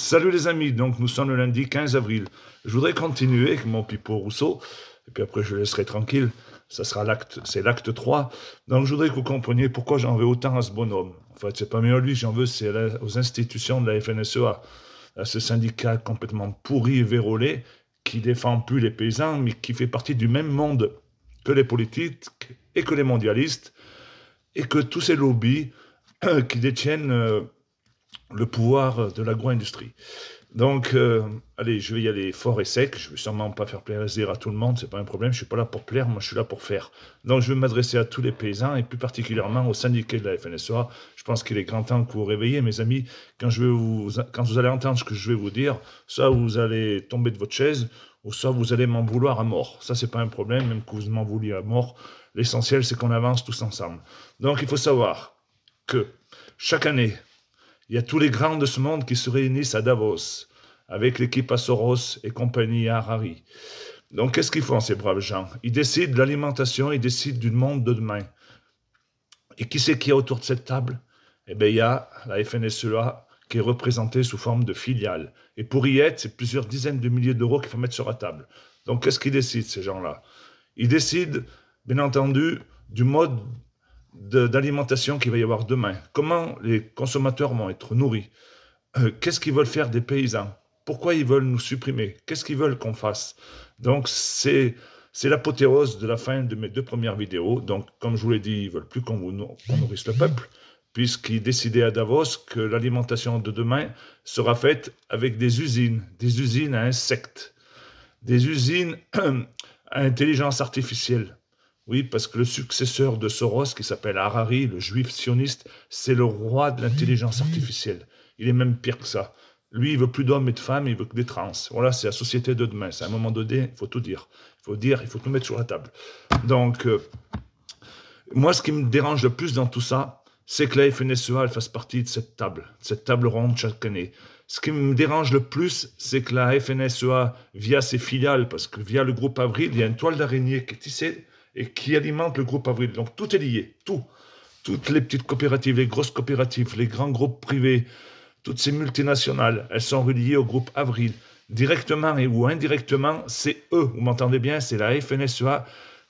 Salut les amis, donc nous sommes le lundi 15 avril. Je voudrais continuer avec mon pipeau Rousseau, et puis après je le laisserai tranquille, c'est l'acte 3. Donc je voudrais que vous compreniez pourquoi j'en veux autant à ce bonhomme. En fait, c'est pas mieux à lui, j'en veux, c'est aux institutions de la FNSEA, à ce syndicat complètement pourri et vérolé, qui défend plus les paysans, mais qui fait partie du même monde que les politiques et que les mondialistes, et que tous ces lobbies qui détiennent le pouvoir de l'agro-industrie. Donc, allez, je vais y aller fort et sec. Je ne vais sûrement pas faire plaisir à tout le monde, c'est pas un problème. Je ne suis pas là pour plaire, moi je suis là pour faire. Donc, je vais m'adresser à tous les paysans et plus particulièrement aux syndiqués de la FNSEA. Je pense qu'il est grand temps que vous vous réveillez, mes amis. Quand vous allez entendre ce que je vais vous dire, soit vous allez tomber de votre chaise, ou soit vous allez m'en vouloir à mort. Ça, c'est pas un problème, même que vous m'en vouliez à mort. L'essentiel, c'est qu'on avance tous ensemble. Donc, il faut savoir que chaque année, il y a tous les grands de ce monde qui se réunissent à Davos, avec l'équipe à Soros et compagnie à Harari. Donc, qu'est-ce qu'ils font, ces braves gens? Ils décident de l'alimentation, ils décident du monde de demain. Et qui c'est qu'il y a autour de cette table? Eh bien, il y a la FNSEA qui est représentée sous forme de filiale. Et pour y être, c'est plusieurs dizaines de milliers d'euros qu'il faut mettre sur la table. Donc, qu'est-ce qu'ils décident, ces gens-là? Ils décident, bien entendu, du mode d'alimentation qu'il va y avoir demain. Comment les consommateurs vont être nourris? Qu'est-ce qu'ils veulent faire des paysans? Pourquoi ils veulent nous supprimer? Qu'est-ce qu'ils veulent qu'on fasse? Donc, c'est l'apothéose de la fin de mes 2 premières vidéos. Donc, comme je vous l'ai dit, ils ne veulent plus qu'on nourrisse le peuple, puisqu'ils décidaient à Davos que l'alimentation de demain sera faite avec des usines à insectes, des usines à intelligence artificielle. Oui, parce que le successeur de Soros, qui s'appelle Harari, le juif sioniste, c'est le roi de l'intelligence artificielle. Il est même pire que ça. Lui, il veut plus d'hommes et de femmes, il veut que des trans. Voilà, c'est la société de demain. C'est à un moment donné, il faut tout dire. Il faut tout mettre sur la table. Donc, moi, ce qui me dérange le plus dans tout ça, c'est que la FNSEA, elle fasse partie de cette table ronde chaque année. Ce qui me dérange le plus, c'est que la FNSEA, via ses filiales, parce que via le groupe Avril, il y a une toile d'araignée qui est tissée et qui alimente le groupe Avril. Donc tout est lié, tout. Toutes les petites coopératives, les grosses coopératives, les grands groupes privés, toutes ces multinationales, elles sont reliées au groupe Avril. Directement ou indirectement, c'est eux, vous m'entendez bien, c'est la FNSEA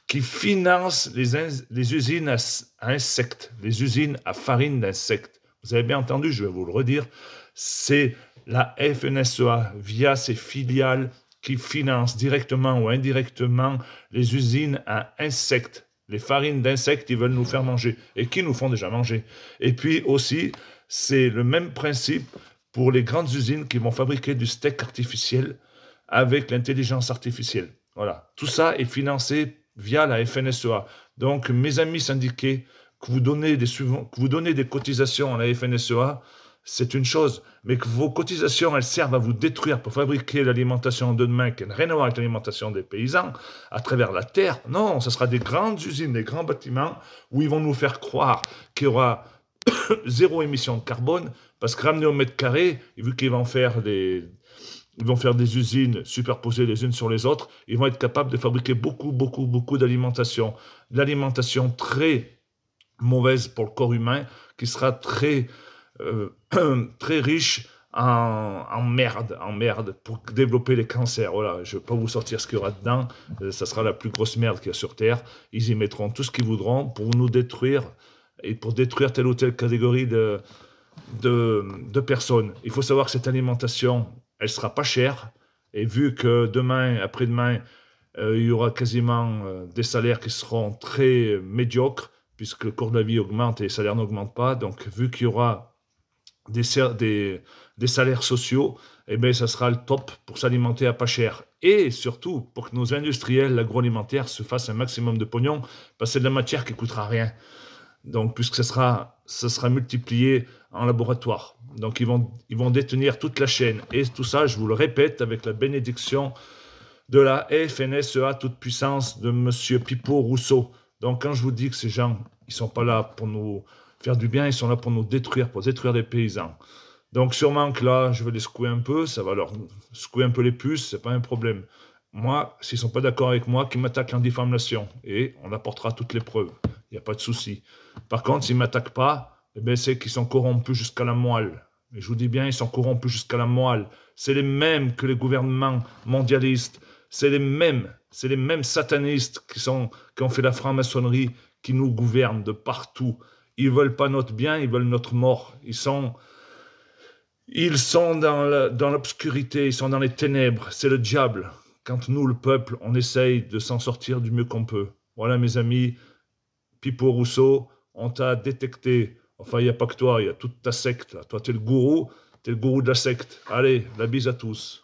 qui finance les usines à insectes, les usines à farine d'insectes. Vous avez bien entendu, je vais vous le redire, c'est la FNSEA via ses filiales qui financent directement ou indirectement les usines à insectes, les farines d'insectes qu'ils veulent nous faire manger et qui nous font déjà manger. Et puis aussi, c'est le même principe pour les grandes usines qui vont fabriquer du steak artificiel avec l'intelligence artificielle. Voilà, tout ça est financé via la FNSEA. Donc, mes amis syndiqués, que vous donnez des cotisations à la FNSEA, c'est une chose, mais que vos cotisations, elles servent à vous détruire pour fabriquer l'alimentation de demain qui n'a rien à voir avec l'alimentation des paysans à travers la terre. Non, ce sera des grandes usines, des grands bâtiments où ils vont nous faire croire qu'il y aura zéro émission de carbone parce que ramené au mètre carré, vu qu'ils vont faire des usines superposées les unes sur les autres, ils vont être capables de fabriquer beaucoup d'alimentation. De l'alimentation très mauvaise pour le corps humain qui sera très riche en merde pour développer les cancers. Voilà, je ne vais pas vous sortir ce qu'il y aura dedans, ça sera la plus grosse merde qu'il y a sur Terre. Ils y mettront tout ce qu'ils voudront pour nous détruire et pour détruire telle ou telle catégorie de personnes. Il faut savoir que cette alimentation, elle ne sera pas chère, et vu que demain, après-demain, il y aura quasiment des salaires qui seront très médiocres, puisque le cours de la vie augmente et les salaires n'augmentent pas, donc vu qu'il y aura des salaires sociaux, eh bien, ça sera le top pour s'alimenter à pas cher. Et surtout, pour que nos industriels, l'agroalimentaire, se fassent un maximum de pognon, parce que c'est de la matière qui ne coûtera rien. Donc, puisque ça sera multiplié en laboratoire. Donc, ils vont détenir toute la chaîne. Et tout ça, je vous le répète, avec la bénédiction de la FNSEA, toute puissance de M. Pipeau Rousseau. Donc, quand je vous dis que ces gens, ils ne sont pas là pour nous faire du bien, ils sont là pour nous détruire, pour détruire des paysans. Donc, sûrement que là, je vais les secouer un peu, ça va leur secouer un peu les puces, c'est pas un problème. Moi, s'ils ne sont pas d'accord avec moi, qu'ils m'attaquent en diffamation. Et on apportera toutes les preuves. Il n'y a pas de souci. Par contre, s'ils ne m'attaquent pas, eh bien, c'est qu'ils sont corrompus jusqu'à la moelle. Et je vous dis bien, ils sont corrompus jusqu'à la moelle. C'est les mêmes que les gouvernements mondialistes. C'est les mêmes satanistes qui ont fait la franc-maçonnerie, qui nous gouvernent de partout. Ils ne veulent pas notre bien, ils veulent notre mort. Ils sont dans l'obscurité, ils sont dans les ténèbres. C'est le diable. Quand nous, le peuple, on essaye de s'en sortir du mieux qu'on peut. Voilà, mes amis, Pipo Rousseau, on t'a détecté. Enfin, il n'y a pas que toi, il y a toute ta secte. Là. Toi, tu es le gourou de la secte. Allez, la bise à tous.